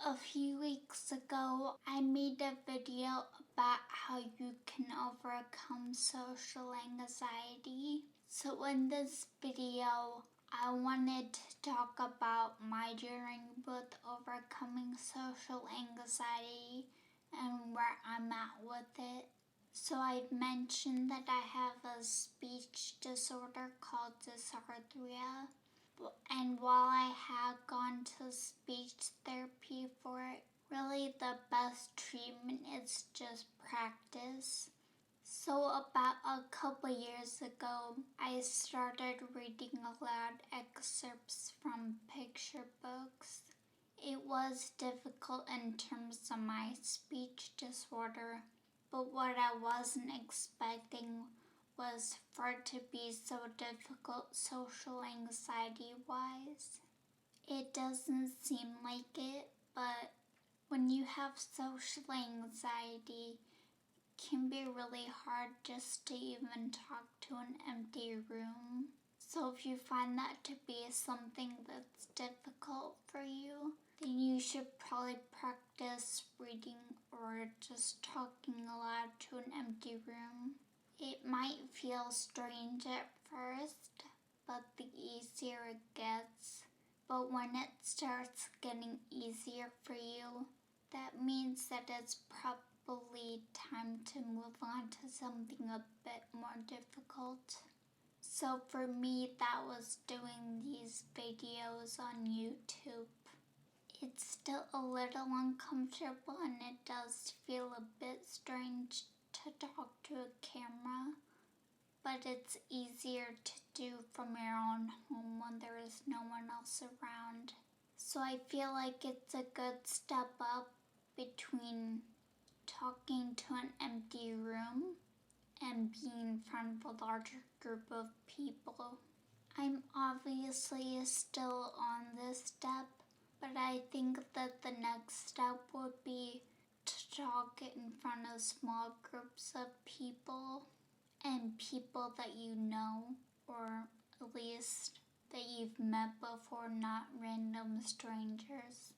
a few weeks ago, I made a video about how you can overcome social anxiety. So in this video, I wanted to talk about my journey with overcoming social anxiety and where I'm at with it. So I mentioned that I have a speech disorder called dysarthria. And while I had gone to speech therapy for it, really the best treatment is just practice. So about a couple years ago, I started reading aloud excerpts from picture books. It was difficult in terms of my speech disorder, but what I wasn't expecting was for it to be so difficult social anxiety wise. It doesn't seem like it, but when you have social anxiety, it can be really hard just to even talk to an empty room. So if you find that to be something that's difficult for you, then you should probably practice reading or just talking aloud to an empty room. It might feel strange at first, but the easier it gets. But when it starts getting easier for you, that means that it's probably time to move on to something a bit more difficult. So for me, that was doing these videos on YouTube. It's still a little uncomfortable and it does feel a bit strange to talk to a camera, but it's easier to do from your own home when there is no one else around. So I feel like it's a good step up between talking to an empty room and being in front of a larger group of people. I'm obviously still on this step, but I think that the next step would be to talk in front of small groups of people and people that you know, or at least that you've met before, not random strangers.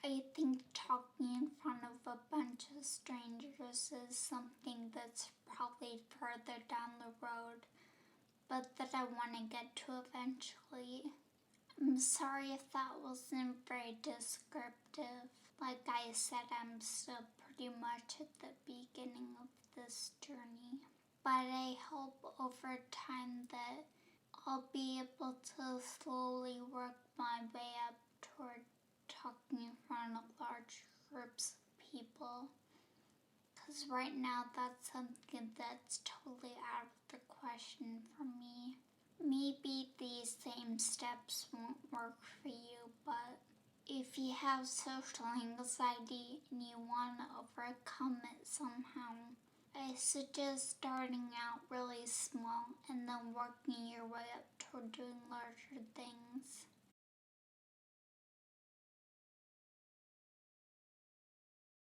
I think talking in front of a bunch of strangers is something that's probably further down the road, but that I want to get to eventually. I'm sorry if that wasn't very descriptive. Like I said, I'm still pretty much at the beginning of this journey. But I hope over time that I'll be able to slowly work my way up toward talking in front of large groups of people. Because right now that's something that's totally out of the question for me. Maybe these same steps won't work for you, but if you have social anxiety and you want to overcome it somehow, I suggest starting out really small and then working your way up toward doing larger things.